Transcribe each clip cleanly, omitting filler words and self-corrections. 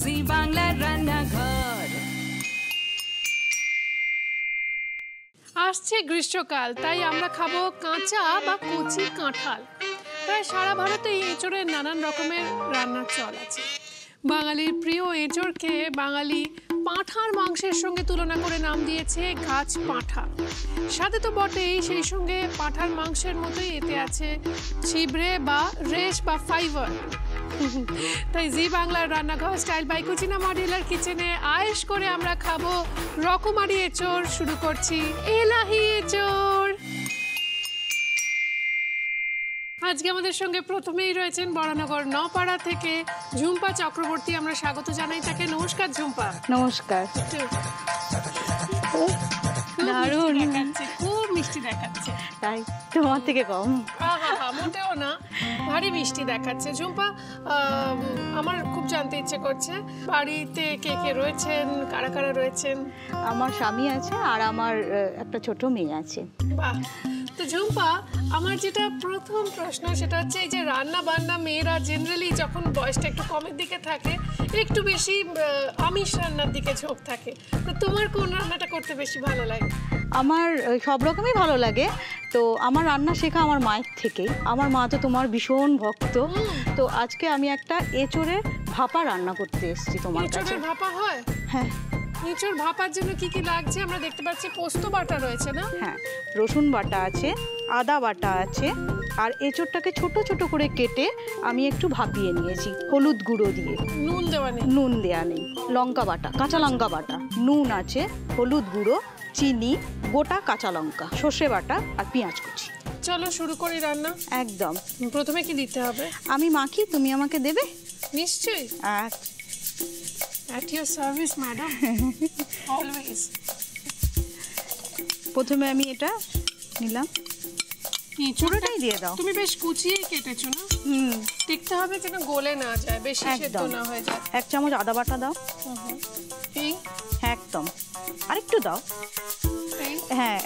জি বাংলার রান্নাঘর। আসছে গ্রীষ্মকাল, তাই আমরা খাবো কাঁচা বা কচি কাঁঠাল। প্রায় সারা ভারতে এঁচোড়ের নানান রকমের রান্নার চল আছে। বাঙালির প্রিয় এঁচোড়কে বাঙালি পাঁঠার মাংসের সঙ্গে তুলনা করে নাম দিয়েছে গাছ পাঁঠা। সাথে তো বটেই, সেই সঙ্গে পাঁঠার মাংসের মতোই এতে আছে ছিবড়ে বা রেশ বা ফাইবার। তাই জি বাংলার রান্নাঘর স্টাইল বাই কুচিনা মডিউলার কিচেনে আয়েশ করে আমরা খাবো রকমারি এঁচোড়। শুরু করছি এলাহি এঁচোড়। আজকে আমাদের সঙ্গে প্রথমেই রয়েছেন বরানগর নপাড়া থেকে ঝুম্পা চক্রবর্তী। আমরা স্বাগত জানাই তাকে। নমস্কার ঝুম্পা। নমস্কার। দারুণ দেখাচ্ছে, খুব মিষ্টি দেখাচ্ছে। তাই তোমার থেকে কম? মোটেও না, ভারী মিষ্টি দেখাচ্ছে। ঝুম্পা, আমার খুব জানতে ইচ্ছে করছে বাড়িতে কে কে রয়েছেন, কারা কারা রয়েছেন? আমার স্বামী আছে আর আমার একটা ছোট মেয়ে আছে। বাহ। তো ঝুম্পা, আমার যেটা প্রথম প্রশ্ন সেটা হচ্ছে এই যে রান্না বান্না মেয়েরা জেনারেলি যখন বয়সটা একটু কমের দিকে থাকে একটু বেশি আমিষ রান্নার দিকে ঝোঁক থাকে। তো তোমার কোন রান্নাটা করতে বেশি ভালো লাগে? আমার সব রকমই ভালো লাগে। তো আমার রান্না শেখা আমার মায়ের থেকেই। আমার মা তো তোমার ভীষণ ভক্ত। তো আজকে আমি একটা এঁচোড়ের ভাপা রান্না করতে এসেছি তোমার কাছে। এঁচোড়ের ভাপা হয়? হ্যাঁ। এঁচোড় ভাপার জন্য কি কি লাগছে? আমরা দেখতে পাচ্ছি পোস্ত বাটা রয়েছে না? হ্যাঁ, রসুন বাটা আছে, আদা বাটা আছে, আর এঁচোড়টাকে ছোট ছোট করে কেটে আমি একটু ভাপিয়ে নিয়েছি হলুদ গুঁড়ো দিয়ে। নুন দেওয়া নেই? নুন দেওয়া নেই। লঙ্কা বাটা, কাঁচা লঙ্কা বাটা, নুন আছে, হলুদ গুঁড়ো, চিনি, গোটা কাঁচা লঙ্কা, সর্ষে বাটা আর পেঁয়াজ কুচি। চলো শুরু করি রান্না। একদম। প্রথমে কি দিতে হবে? আমি মাখি, তুমি আমাকে দেবে? নিশ্চয়ই। At your service, madam. Always. প্রথমে আমি এটা নিলাম। পুরোটাই দিয়ে দাও। তুমি বেশ কুচিয়েই কেটেছো না? দেখতে হবে যেন গলে না যায়, বেশি সেদ্ধ না হয়ে যায়। 1 চামচ আদা বাটা দাও। এই হ্যাঁ, একদম। আরেকটু দাও। হ্যাঁ,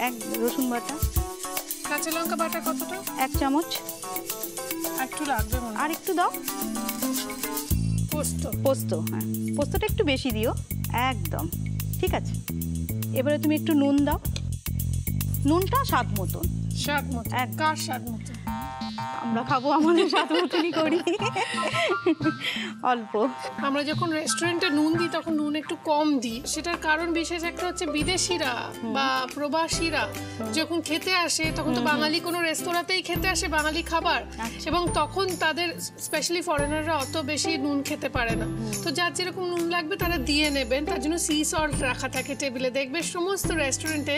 রসুন বাটা। কাঁচা লঙ্কা বাটা কতটা? 1 চামচ। একটু লাগবে মনে হয়। আর একটু দাও। পোস্ত, হ্যাঁ, পোস্তটা একটু বেশি দিও। একদম ঠিক আছে। এবারে তুমি একটু নুন দাও। নুনটা স্বাদ মতন। স্বাদ মতো? কার স্বাদ মতো? আমরা খাবো, আমাদের স্বাদ মতনই করি। অল্প। আমরা যখন রেস্টুরেন্টে নুন দিই তখন নুন একটু কম দিই। সেটার কারণ বিশেষ একটা হচ্ছে বিদেশিরা বা প্রবাসীরা যখন খেতে আসে তখন তো বাঙালি কোনো রেস্তোরাঁতেই খেতে আসে বাঙালি খাবার, এবং তখন তাদের স্পেশালি ফরেনাররা অত বেশি নুন খেতে পারে না। তো যার যেরকম নুন লাগবে তারা দিয়ে নেবেন। তার জন্য সি সল্ট রাখা থাকে টেবিলে। দেখবে সমস্ত রেস্টুরেন্টে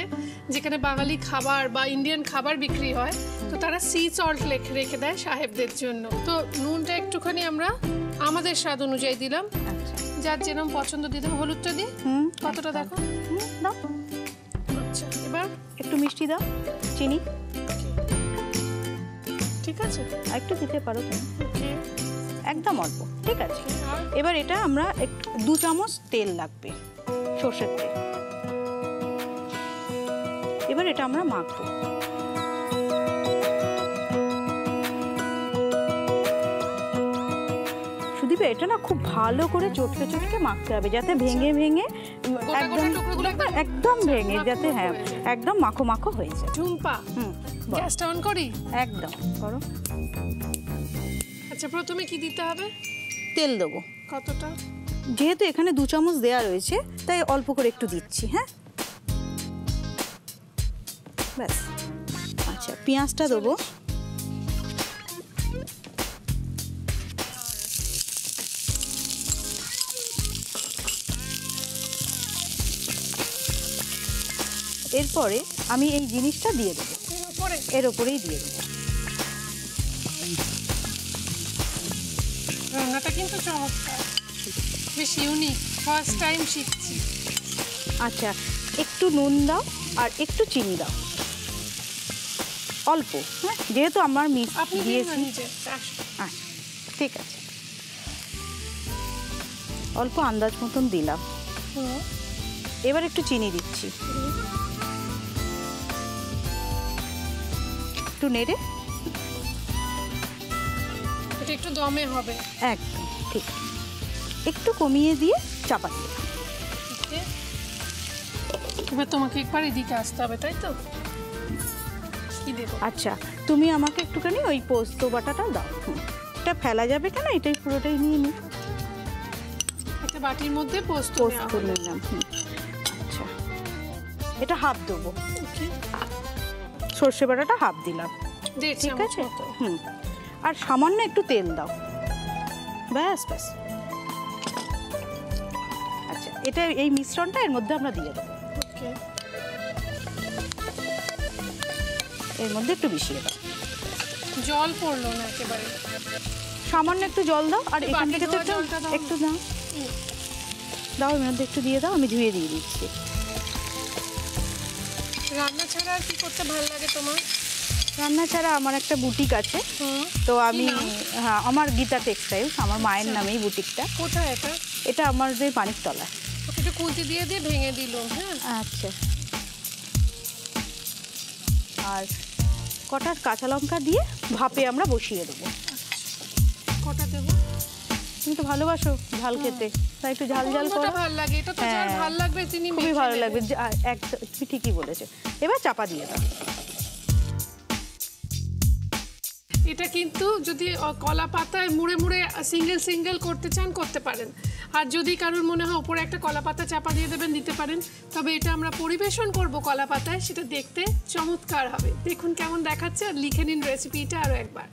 যেখানে বাঙালি খাবার বা ইন্ডিয়ান খাবার বিক্রি হয় তো তারা সি সল্ট রেখে দেয় সাহেবদের জন্য। তো নুনটা একটুখানি আমরা আমাদের স্বাদ অনুযায়ী দিলাম। যার যেরকম পছন্দ দিতে হবে। হলুদটা দিই কতটা দেখো? দাও। আচ্ছা, এবার একটু মিষ্টি দাও, চিনি। ঠিক আছে, একটু দিতে পারো তুমি। একদম অল্প, ঠিক আছে। এবার এটা আমরা 2 চামচ তেল লাগবে, সর্ষের তেল। এবার এটা আমরা মাখবো। এটা না খুব ভালো করে চটকে চটকে মাখতে হবে, যাতে ভেঙে ভেঙে একদম ভেঙে, যাতে হ্যাঁ একদম মাখো মাখো হয়ে যায়। ঝুম্পা, গ্যাসটা অন করি? একদম করো। আচ্ছা, প্রথমে কি দিতে হবে? তেল দেবো। কতটা? যেহেতু এখানে 2 চামচ দেওয়া রয়েছে তাই অল্প করে একটু দিচ্ছি। হ্যাঁ, ব্যাস। আচ্ছা, পেঁয়াজটা দেবো। এরপরে আমি এই জিনিসটা দিয়ে দেবো, এর ওপরেই দিয়ে দেবো। রান্নাটা কিন্তু চমৎকার, বেশ ইউনিক, ফার্স্ট টাইম শিখছি। আচ্ছা, একটু নুন দাও আর একটু চিনি দাও, অল্প। হ্যাঁ, যেহেতু আমার মিষ্টি দিয়েছি। আচ্ছা, ঠিক আছে, অল্প আন্দাজ মতন দিলাম। এবার একটু চিনি দিচ্ছি, একটু নেড়ে। এটা একটু দমে হবে। একদম ঠিক। একটু কমিয়ে দিয়ে চাপা দিয়ে। ওকে, এবার তোমাকে একবার এদিকে আসতে হবে, তাই তো? কি দেবো? আচ্ছা, তুমি আমাকে একটুখানি ওই পোস্ত বাটাটা দাও। এটা ফেলা যাবে কেন, এটাই পুরোটাই নিয়ে নিই। একটা বাটির মধ্যে পোস্ত পোস্ত নিলাম। আচ্ছা, এটা হাফ দেবো। ওকে, সর্ষে বাটাটা হাফ দিলাম, 1.5 ঠিক চামচ আছে? মতো। আর সামান্য একটু তেল দাও, ব্যাস ব্যাস। আচ্ছা, এটা এই মিশ্রণটা এর মধ্যে আমরা দিয়ে দেবো। ওকে, এর মধ্যে একটু মিশিয়ে দাও, জল পড়লো না একেবারে, সামান্য একটু জল দাও। আর এখান বাটি থেকে তো ধোয়া জলটা দাও। একটু দাও, দাও এর মধ্যে একটু দিয়ে দাও, আমি ধুয়ে দিয়ে দিচ্ছি। রান্না ছাড়া আর কি করতে ভালো লাগে তোমার? রান্না ছাড়া আমার একটা বুটিক আছে, তো আমি হ্যাঁ, আমার গীতা টেক্সটাইলস, আমার মায়ের নামেই বুটিকটা। কোথায় এটা? এটা আমাদের পানিকতলা। একটু খুলতে দিয়ে ভেঙে দিলাম। হ্যাঁ, আচ্ছা, আর কটা কাঁচা লঙ্কা দিয়ে ভাপে আমরা বসিয়ে দেবো। কটা দেবো? তুমি তো ভালোবাসো ঝাল খেতে, তাই একটু ঝাল ঝাল করো। ভালো লাগে, এটা তো যার হ্যাঁ, ভালো লাগবে তিনি খুবই মেখে ভালো নেবেন। লাগবে। তুমি ঠিকই বলেছে। এবার চাপা দিয়ে দাও। এটা কিন্তু যদি কলা পাতায় মুড়ে মুড়ে সিঙ্গেল সিঙ্গেল করতে চান করতে পারেন, আর যদি কারোর মনে হয় ওপরে একটা কলা পাতা চাপা দিয়ে দেবেন দিতে পারেন। তবে এটা আমরা পরিবেশন করব কলা পাতায়, সেটা দেখতে চমৎকার হবে। দেখুন কেমন দেখাচ্ছে, আর লিখে নিন রেসিপিটা আরও একবার।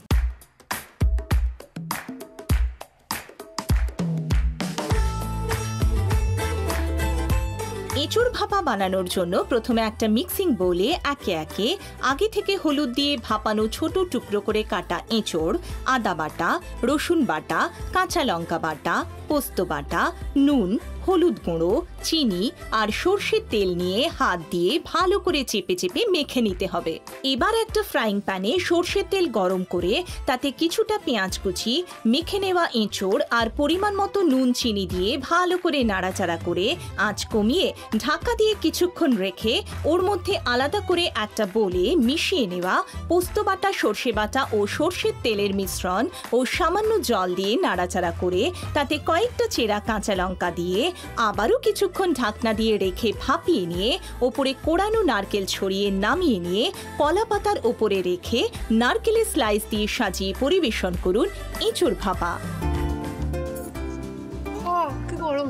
এঁচোড় ভাপা বানানোর জন্য প্রথমে একটা মিক্সিং বোলে একে একে আগে থেকে হলুদ দিয়ে ভাপানো ছোট টুকরো করে কাটা এঁচোড়, আদা বাটা, রসুন বাটা, কাঁচা লঙ্কা বাটা, পোস্ত বাটা, নুন, হলুদ গুঁড়ো, চিনি আর সর্ষের তেল নিয়ে হাত দিয়ে ভালো করে চেপে চেপে মেখে নিতে হবে। এবার একটা ফ্রাইং প্যানে সর্ষের তেল গরম করে তাতে কিছুটা পেঁয়াজ কুচি, মেখে নেওয়া এঁচোড় আর পরিমাণ মতো নুন চিনি দিয়ে ভালো করে নাড়াচাড়া করে আঁচ কমিয়ে ঢাকা দিয়ে কিছুক্ষণ রেখে ওর মধ্যে আলাদা করে একটা বোলে মিশিয়ে নেওয়া পোস্ত বাটা, সর্ষে বাটা ও সর্ষের তেলের মিশ্রণ ও সামান্য জল দিয়ে নাড়াচাড়া করে তাতে কয়েকটা চেরা কাঁচা লঙ্কা দিয়ে আবারও কিছুক্ষণ ঢাকনা দিয়ে রেখে ভাপিয়ে নিয়ে ওপরে কোড়ানো নারকেল ছড়িয়ে নামিয়ে নিয়ে কলা পাতার ওপরে রেখে নারকেলের স্লাইস দিয়ে সাজিয়ে পরিবেশন করুন এঁচোড় ভাপা। কি গরম!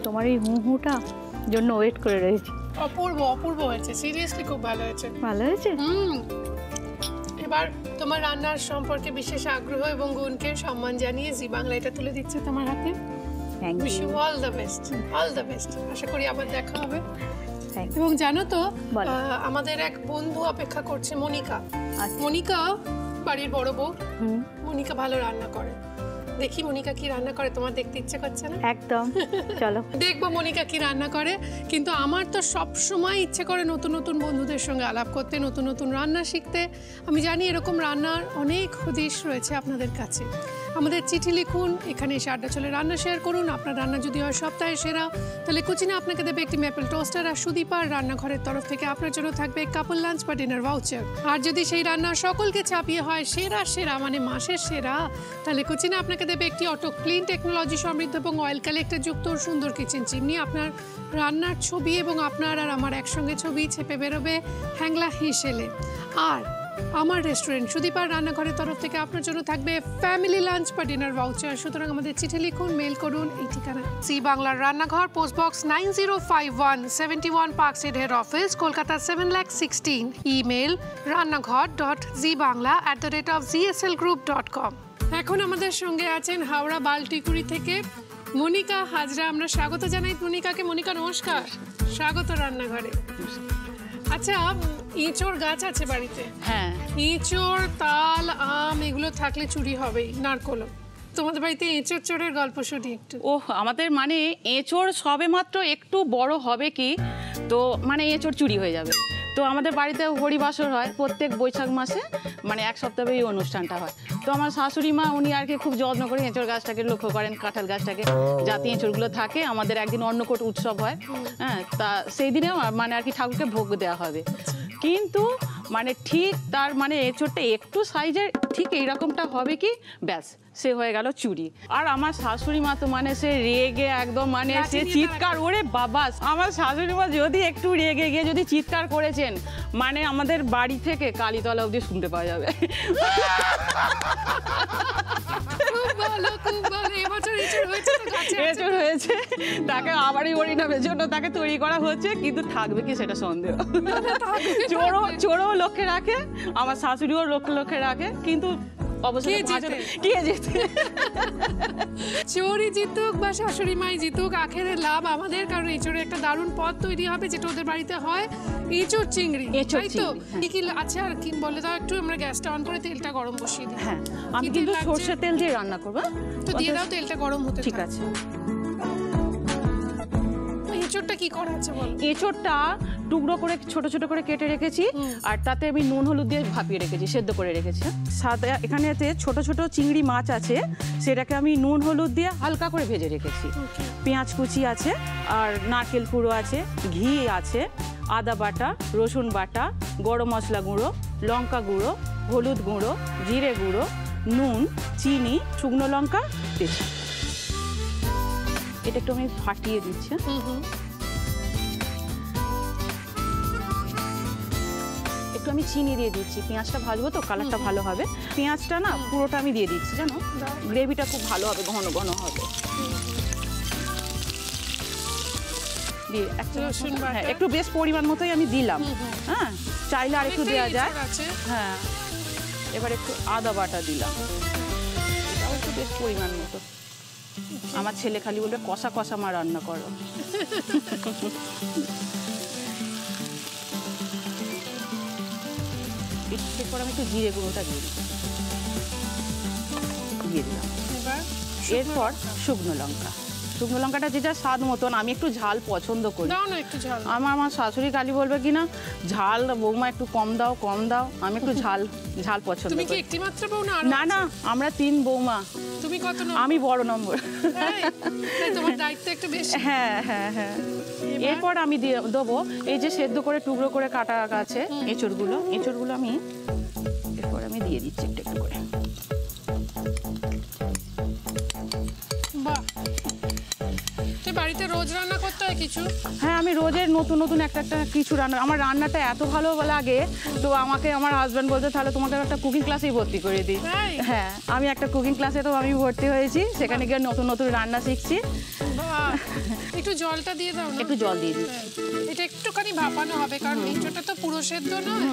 তোমার এই হুটা জন্য ওয়েট করে রয়েছি। অপূর্ব অপূর্ব হয়েছে, সিরিয়াসলি খুব ভালো হয়েছে। ভালো হয়েছে। এবার তোমার রান্নার সম্পর্কে বিশেষ আগ্রহ এবং গুণকে সম্মান জানিয়ে জি বাংলা এটা তুলে দিচ্ছে তোমার হাতে। Thank wish you. You all the best, all the best. আশা করি আবার দেখা হবে। Thank you. এবং জানো তো বলো। আমাদের এক বন্ধু অপেক্ষা করছে, মনিকা। আচ্ছা। মনিকা বাড়ির বড় বউ। মনিকা ভালো রান্না করে। দেখি মনিকা কি রান্না করে, তোমার দেখতে ইচ্ছে করছে না? একদম, চলো দেখবো মনিকা কি রান্না করে। কিন্তু আমার তো সব সময় ইচ্ছে করে নতুন নতুন বন্ধুদের সঙ্গে আলাপ করতে, নতুন নতুন রান্না শিখতে। আমি জানি এরকম রান্নার অনেক হদিশ রয়েছে আপনাদের কাছে। আমাদের চিঠি লিখুন, এখানে এসে আড্ডা চলে রান্না শেয়ার করুন। আপনার রান্না যদি হয় সপ্তাহে সেরা, তাহলে কুচিনা আপনাকে দেবে একটি ম্যাপেল টোস্টার, আর সুদীপার রান্নাঘরের তরফ থেকে আপনার জন্য থাকবে কাপল লাঞ্চ বা ডিনার ভাউচার। আর যদি সেই রান্না সকলকে ছাপিয়ে হয় সেরা সেরা মানে মাসের সেরা, তাহলে কুচিনা আপনাকে দেবে একটি অটো ক্লিন টেকনোলজি সমৃদ্ধ এবং অয়েল কালেক্টর যুক্ত সুন্দর কিচেন চিমনি। আপনার রান্নার ছবি এবং আপনার আর আমার একসঙ্গে ছবি ছেপে বেরোবে হ্যাংলা হিসেলে। আর আমার রেস্টুরেন্ট সুদীপার রান্নাঘরের তরফ থেকে আপনার জন্য থাকবে ফ্যামিলি লাঞ্চ বা ডিনার ভাউচার। সুতরাং আমাদের চিঠি লিখুন, মেল করুন এই ঠিকানা। জি বাংলার রান্নাঘর, পোস্ট বক্স 9051, 71 পার্কসেড head office, Kolkata 7,16,। Email rannaghr.zbangla@gslgroup.com। এখন আমাদের সঙ্গে আছেন হাওড়া বালটিকুড়ি থেকে মনিকা হাজরা। আমরা স্বাগত জানাই মনিকাকে। মনিকা নমস্কার, স্বাগত রান্নাঘরে। আচ্ছা, এঁচোড় গাছ আছে বাড়িতে? হ্যাঁ। এঁচোড়, তাল, আম এগুলো থাকলে চুরি হবেই, নারকোলও। তোমাদের বাড়িতে এঁচোড় চোরের গল্প শুনি একটু। ওহ, আমাদের মানে এঁচোড় সবে মাত্র একটু বড় হবে কি তো মানে এঁচোড় চুরি হয়ে যাবে। তো আমাদের বাড়িতে হরিবাসর হয় প্রত্যেক বৈশাখ মাসে, মানে এক সপ্তাহে এই অনুষ্ঠানটা হয়। তো আমার শাশুড়ি মা উনি আর কি খুব যত্ন করে এঁচোড় গাছটাকে লক্ষ্য করেন, কাঁঠাল গাছটাকে, যাতে এঁচোড়গুলো থাকে। আমাদের একদিন অন্নকূট উৎসব হয়, হ্যাঁ, তা সেই দিনে মানে আর কি ঠাকুরকে ভোগ দেওয়া হবে। কিন্তু মানে ঠিক তার মানে এঁচোড়টা একটু সাইজের ঠিক এইরকমটা হবে কি ব্যাস সে হয়ে গেল চুরি। আর আমার শাশুড়ি মা তো মানে সে রেগে একদম মানে সে চিৎকার, ওরে বাবা আমার শাশুড়ি মা যদি একটু রেগে গিয়ে যদি চিৎকার করেছেন মানে আমাদের বাড়ি থেকে কালীতলা অবধি শুনতে পাওয়া যাবে। খুব ভালো, খুব ভালো। এবছর এঁচোড় হয়েছে তো গাছে আছে। এঁচোড় হয়েছে, তাকে আবারই হরিনামের জন্য তাকে তৈরি করা হচ্ছে, কিন্তু থাকবে কি সেটা সন্দেহ। চোরও লক্ষ্যে রাখে, আমার শাশুড়িও লক্ষ্যে রাখে, কিন্তু অবশ্যই কে যেতে চোরই জিতুক বা শাশুড়ি মাই জিতুক, আখেরে লাভ আমাদের, কারণ এঁচোড়ের একটা দারুণ পদ তৈরি হবে যেটা ওদের বাড়িতে হয়, এঁচোড় চিংড়ি। তাই তো? কি কি আছে আর কি বলে দাও একটু, আমরা গ্যাসটা অন করে তেলটা গরম বসিয়ে দিই। হ্যাঁ, আমি কিন্তু সরষের তেল দিয়ে রান্না করবো। তো দিয়ে দাও, তেলটা গরম হতে। ঠিক আছে। এঁচোড়টা কি করা আছে বল? এঁচোড়টা টুকরো করে ছোট ছোট করে কেটে রেখেছি, আর তাতে আমি নুন হলুদ দিয়ে ভাপিয়ে রেখেছি, সেদ্ধ করে রেখেছি। সাদা এখানে ছোট ছোট চিংড়ি মাছ আছে, সেটাকে আমি নুন হলুদ দিয়ে হালকা করে ভেজে রেখেছি। পেঁয়াজ কুচি আছে, আর নারকেল কুড়ো আছে, ঘি আছে, আদা বাটা, রসুন বাটা, গরম মশলা গুঁড়ো, লঙ্কা গুঁড়ো, হলুদ গুঁড়ো, জিরে গুঁড়ো, নুন, চিনি, শুকনো লঙ্কা, তেজপাতা। এটা একটু আমি ফাটিয়ে দিচ্ছি। একটু আমি চিনি দিয়ে দিচ্ছি, পেঁয়াজটা ভাজবো তো কালারটা ভালো হবে। পেঁয়াজটা না পুরোটা আমি দিয়ে দিচ্ছি, জানো গ্রেভিটা খুব ভালো হবে, ঘন ঘন হবে। একটু বেশ পরিমাণ মতোই আমি দিলাম। হ্যাঁ, চাইলে আর একটু দেওয়া যায়। হ্যাঁ, এবার একটু আদা বাটা দিলাম, এটাও একটু বেশ পরিমাণ মতো। আমার ছেলে খালি বলবে কষা কষা মা রান্না করো। এরপর আমি একটু জিরে গুঁড়োটা দিয়ে দিলাম। এরপর শুকনো লঙ্কাটা যেটা স্বাদ মতন, আমি একটু ঝাল পছন্দ করি। আমার শাশুড়ি কালী বলবে কিনা ঝাল বৌমা একটু কম দাও। আমি একটু ঝাল পছন্দ করি। তুমি কি একটিমাত্র বউ না? না, আমরা 3 বৌমা। তুমি কত নম্বর? আমি বড় নম্বর। তোমার দায়িত্ব একটু বেশি। হ্যাঁ। এরপর আমি দেবো এই যে সেদ্ধ করে টুকরো করে কাটা আছে এঁচোড়গুলো আমি এরপর আমি দিয়ে দিচ্ছি একটু একটু করে। বাহ, বাড়িতে রোজ রান্না করতে হয় কিছু? হ্যাঁ, আমি রোজের নতুন একটা কিছু রান্না, আমার রান্নাটা এত ভালো লাগে তো আমাকে আমার হাজব্যান্ড বলতে তাহলে তোমাকে একটা কুকিং ক্লাসেই ভর্তি করে দিই। হ্যাঁ, আমি একটা কুকিং ক্লাসে তো আমি ভর্তি হয়েছি, সেখানে গিয়ে নতুন রান্না শিখছি। একটু জলটা দিয়ে দাও না? একটু জল দিয়ে দিই। এটা একটুখানি ভাপানো হবে, কারণ এঁচোড়টা তো পুরো সেদ্ধ নয়।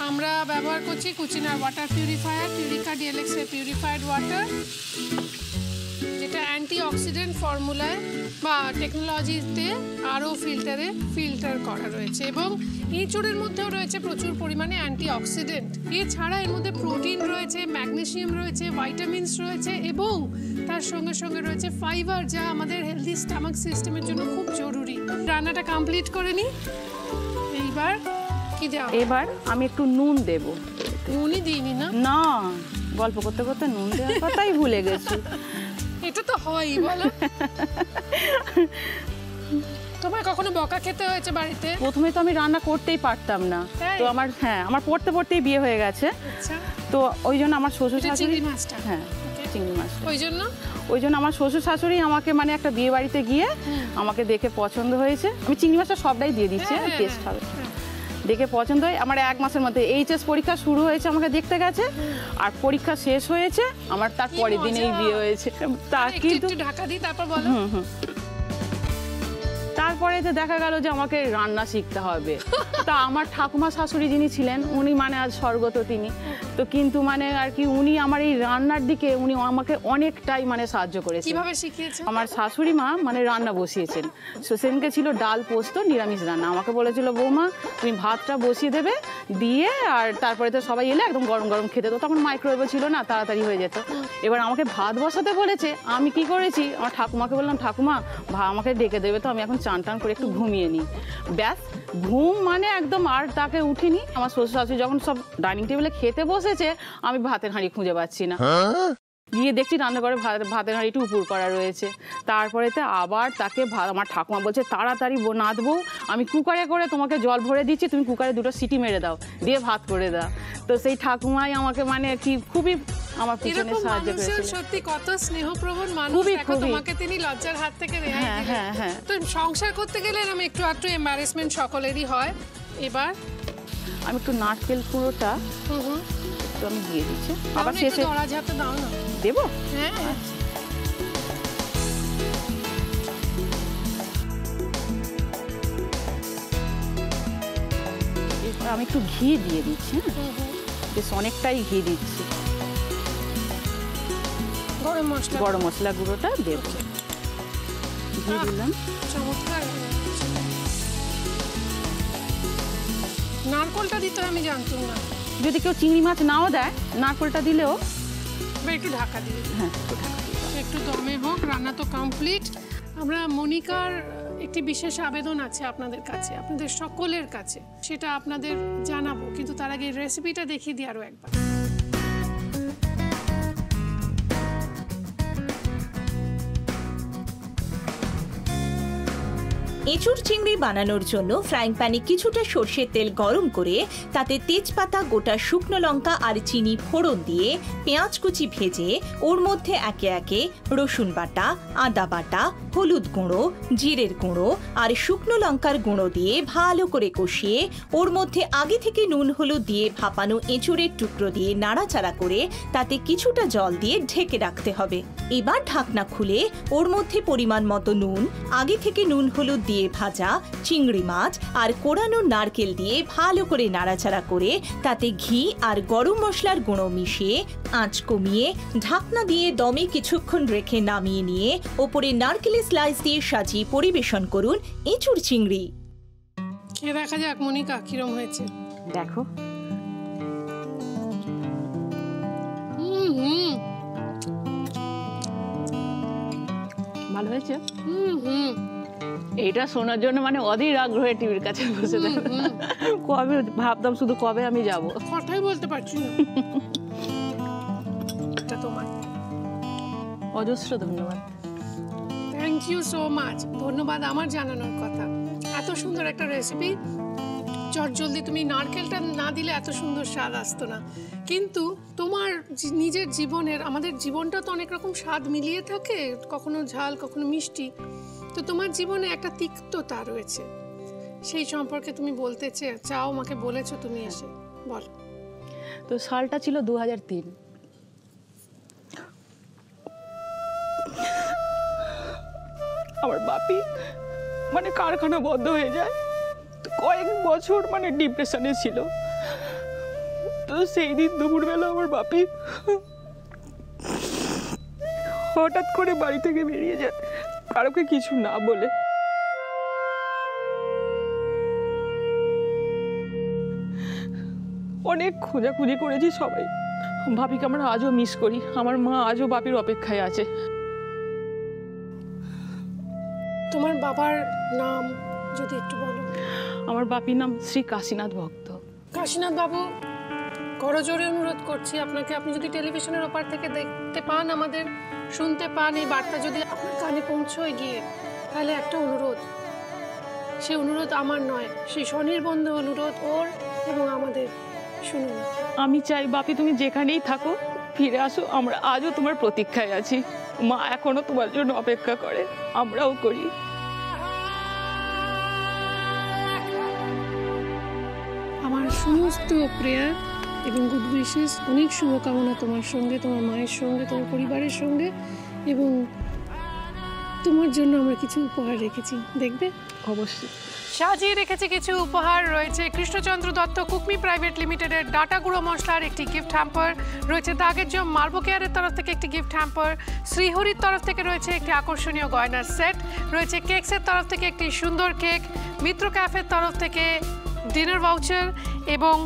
আমরা ব্যবহার করছি কুচিনার ওয়াটার পিউরিফায়ার, পিউরিকা ডিএলএক্স এর পিউরিফাইড ওয়াটার, যেটা অ্যান্টি অক্সিডেন্ট ফর্মুলায় বা টেকনোলজিতে আরও ফিল্টার করা রয়েছে, এবং এঁচোড়ের মধ্যেও রয়েছে প্রচুর পরিমাণে অ্যান্টি অক্সিডেন্ট। এছাড়া এর মধ্যে প্রোটিন রয়েছে, ম্যাগনেসিয়াম রয়েছে, ভাইটামিনস রয়েছে, এবং তার সঙ্গে সঙ্গে রয়েছে ফাইবার, যা আমাদের হেলদি স্টমাক সিস্টেমের জন্য খুব জরুরি। রান্নাটা কমপ্লিট করে নিই। এইবার কি দেব? এবার আমি একটু নুন দেব। নুনই দিইনি না, গল্প করতে করতে নুন দেওয়ার কথাই ভুলে গেছি। এটা তো হয়ই, বলো। তোমার কখনো বকা খেতে হয়েছে বাড়িতে? প্রথমে তো আমি রান্না করতেই পারতাম না, তো আমার পড়তেই বিয়ে হয়ে গেছে। তো ওই জন্য আমার শ্বশুর শাশুড়ি, হ্যাঁ চিংড়ি মাছ, ওই জন্য আমার শ্বশুর শাশুড়ি আমাকে মানে একটা বিয়ে বাড়িতে গিয়ে আমাকে দেখে পছন্দ হয়েছে, আমি চিংড়ি মাছটা সবটাই দিয়ে দিচ্ছি, টেস্ট হবে দেখে পছন্দ হয়। আমার 1 মাসের মধ্যে এইচএস পরীক্ষা শুরু হয়েছে, আমাকে দেখতে গেছে, আর পরীক্ষা শেষ হয়েছে আমার তার পরের দিনেই বিয়ে হয়েছে। তা কিন্তু ঢাকা দিই, তারপর বলো। তারপরে তো দেখা গেল যে আমাকে রান্না শিখতে হবে। তা আমার ঠাকুমা শাশুড়ি যিনি ছিলেন উনি মানে আজ স্বর্গত তিনি, তো কিন্তু মানে আর কি উনি আমার এই রান্নার দিকে উনি আমাকে অনেকটাই মানে সাহায্য করেছেন। কিভাবে শিখিয়েছেন? আমার শাশুড়ি মা মানে রান্না বসিয়েছেন, সেদিনকে ছিল ডাল পোস্ত নিরামিষ রান্না, আমাকে বলেছিল বৌমা তুমি ভাতটা বসিয়ে দেবে, দিয়ে আর তারপরে তো সবাই এলে একদম গরম গরম খেতে, তো তখন মাইক্রোওয়েভও ছিল না, তাড়াতাড়ি হয়ে যেত। এবার আমাকে ভাত বসাতে বলেছে, আমি কি করেছি আমার ঠাকুমাকে বললাম ঠাকুমা আমাকে ডেকে দেবে তো, আমি এখন চান টান করে একটু ঘুমিয়ে নিই। ব্যাস ঘুম মানে একদম আর তাকে উঠিনি। আমার শ্বশুর শাশুড়ি যখন সব ডাইনিং টেবিলে খেতে বসেছে, আমি ভাতের হাঁড়ি খুঁজে পাচ্ছি না। গিয়ে দেখছি রান্নাঘরে ভাতের হাঁড়িটা উপর করা রয়েছে। তারপরেতে আবার তাকে আমার ঠাকুমা বলছে তাড়াতাড়ি নাদবো, আমি কুকারে করে তোমাকে জল ভরে দিচ্ছি, তুমি কুকারে 2টো সিটি মেরে দাও, দিয়ে ভাত করে দাও। তো সেই ঠাকুমাই আমাকে মানে কি খুবই আমার পিছনে সাহায্য করেছিল। সত্যি কত স্নেহপ্রবণ মানুষ, তোমাকে তিনি লজ্জার হাত থেকে রেহাই দিলেন। হ্যাঁ হ্যাঁ। তো সংসার করতে গেলে আমি একটু এম্বারেসমেন্ট সকলেরই হয়। এবার আমি একটু নারকেল পুরোটা তো আমি দিয়ে দিচ্ছি, আবার শেষে ধরা যাতে দাও না, দেবো? হ্যাঁ। এরপর আমি একটু ঘি দিয়ে দিচ্ছি, বেশ অনেকটাই ঘি দিচ্ছি। গরম মশলা গুঁড়োটা দেবো, ঘি দিলাম। চমৎকার। নারকলটা দিতে আমি জানতাম না। যদি কেউ চিংড়ি মাছ নাও দেয়, নারকলটা দিলেও। একটু ঢাকা দিয়ে, হ্যাঁ একটু দমে হোক। রান্না তো কমপ্লিট। আমরা মনিকার একটি বিশেষ আবেদন আছে আপনাদের কাছে, আপনাদের সকলের কাছে, সেটা আপনাদের জানাবো, কিন্তু তার আগে রেসিপিটা দেখিয়ে দিই আরো একবার। এঁচুড় চিংড়ি বানানোর জন্য ফ্রাইং প্যানে কিছুটা সর্ষের তেল গরম করে তাতে তেজপাতা, গোটা শুকনো লঙ্কা আর চিনি ফোড়ন দিয়ে পেঁয়াজ কুচি ভেজে ওর মধ্যে একে একে রসুন বাটা, আদা বাটা, হলুদ গুঁড়ো, জিরের গুঁড়ো আর শুকনো লঙ্কার গুঁড়ো দিয়ে ভালো করে কষিয়ে ওর মধ্যে আগে থেকে নুন হলুদ দিয়ে ভাপানো এঁচুড়ের টুকরো দিয়ে নাড়াচাড়া করে তাতে কিছুটা জল দিয়ে ঢেকে রাখতে হবে। এবার ঢাকনা খুলে ওর মধ্যে পরিমাণ মতো নুন, আগে থেকে নুন হলুদ দিয়ে ভাজা চিংড়ি মাছ আর কোড়ানো নারকেল দিয়ে ভালো করে নাড়াচাড়া করে তাতে ঘি আর গরম মশলার গুঁড়ো মিশিয়ে আঁচ কমিয়ে ঢাকনা দিয়ে দমে কিছুক্ষণ রেখে নামিয়ে নিয়ে ওপরে নারকেলের স্লাইস দিয়ে সাজিয়ে পরিবেশন করুন এঁচুড় চিংড়ি। খেয়ে দেখা যাক মনিকা কিরম হয়েছে। দেখো, ভালো হয়েছে। এইটা শোনার জন্য মানে অধীর আগ্রহে টিভির কাছে বসে থাকে। কবে ভাবতাম শুধু কবে আমি যাব, কথাই বলতে পারছি না। এটা তোমার অজস্র ধন্যবাদ। Thank you so much. ধন্যবাদ আমার জানানোর কথা। এত সুন্দর একটা রেসিপি, চটজলদি তুমি নারকেলটা না দিলে এত সুন্দর স্বাদ আসতো না। কিন্তু তোমার নিজের জীবনের, আমাদের জীবনটা তো অনেক রকম স্বাদ মিলিয়ে থাকে, কখনো ঝাল কখনো মিষ্টি। তো তোমার জীবনে একটা তিক্ততা রয়েছে, সেই সম্পর্কে তুমি বলতে চাও, আমাকে বলেছো তুমি এসে বল। তো সালটা ছিল 2003। আমার বাপি মানে কারখানা বন্ধ হয়ে যায়, কয়েক বছর মানে ডিপ্রেশনে ছিল। তো সেই দিন দুপুরবেলা আমার বাপি হঠাৎ করে বাড়ি থেকে বেরিয়ে যায়, কারোকে কিছু না বলে। অনেক খোঁজাখুঁজি করেছি সবাই, বাপিকে আমরা আজও মিস করি। আমার মা আজও বাপির অপেক্ষায় আছে। তোমার বাবার নাম যদি একটু বলো। আমার বাপির নাম শ্রী কাশীনাথ ভক্ত। কাশীনাথ বাবু, করজোরে অনুরোধ করছি আপনাকে, আপনি যদি টেলিভিশনের ওপার থেকে দেখতে পান, আমাদের শুনতে পান, এই বার্তা যদি আপনার কানে পৌঁছয় গিয়ে, তাহলে একটা অনুরোধ, সেই অনুরোধ আমার নয়, সেই স্বনির্বন্ধ অনুরোধ ওর এবং আমাদের, শুনুন। আমি চাই বাপি তুমি যেখানেই থাকো ফিরে আসো, আমরা আজও তোমার প্রতীক্ষায় আছি। মা এখনো তোমার জন্য অপেক্ষা করে, আমরাও করি। আমার সমস্ত প্রেয়ার এবং গুড উইশেস, অনেক শুভকামনা তোমার সঙ্গে, তোমার মায়ের সঙ্গে, তোমার পরিবারের সঙ্গে, এবং তোমার জন্য আমরা কিছু উপহার রেখেছি, দেখবে? অবশ্যই সাজিয়ে রেখেছি কিছু উপহার। রয়েছে কৃষ্ণচন্দ্র দত্ত কুকমি প্রাইভেট লিমিটেডের ডাটা গুঁড়ো মশলার একটি গিফট হ্যাম্পার, রয়েছে দাগের জম মার্বো কেয়ারের তরফ থেকে একটি গিফট হ্যাম্পার, শ্রীহরির তরফ থেকে রয়েছে একটি আকর্ষণীয় গয়নার সেট, রয়েছে কেকসের তরফ থেকে একটি সুন্দর কেক, মিত্র ক্যাফের তরফ থেকে ডিনার ভাউচার, এবং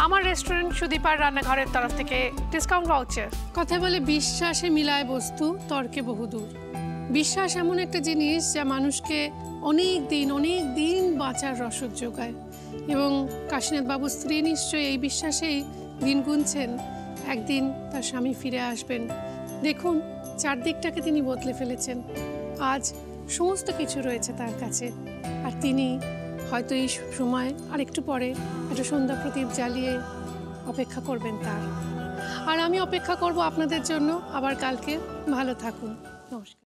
আমার রেস্টুরেন্ট সুদীপার রান্নাঘরের তরফ থেকে ডিসকাউন্ট ভাউচার। কথা বলে বিশ্বাসে মিলায় বস্তু, তর্কে বহুদূর। বিশ্বাস এমন একটা জিনিস যা মানুষকে অনেক দিন বাঁচার রসদ যোগায়, এবং কাশীনাথ বাবুর স্ত্রী নিশ্চয়ই এই বিশ্বাসেই দিন গুনছেন একদিন তার স্বামী ফিরে আসবেন, দেখুন চারদিকটাকে তিনি বদলে ফেলেছেন। আজ সমস্ত কিছু রয়েছে তার কাছে, আর তিনি হয়তো এই সময় আর একটু পরে একটা সন্ধ্যা প্রদীপ জ্বালিয়ে অপেক্ষা করবেন তার। আর আমি অপেক্ষা করব আপনাদের জন্য আবার কালকে। ভালো থাকুন, নমস্কার।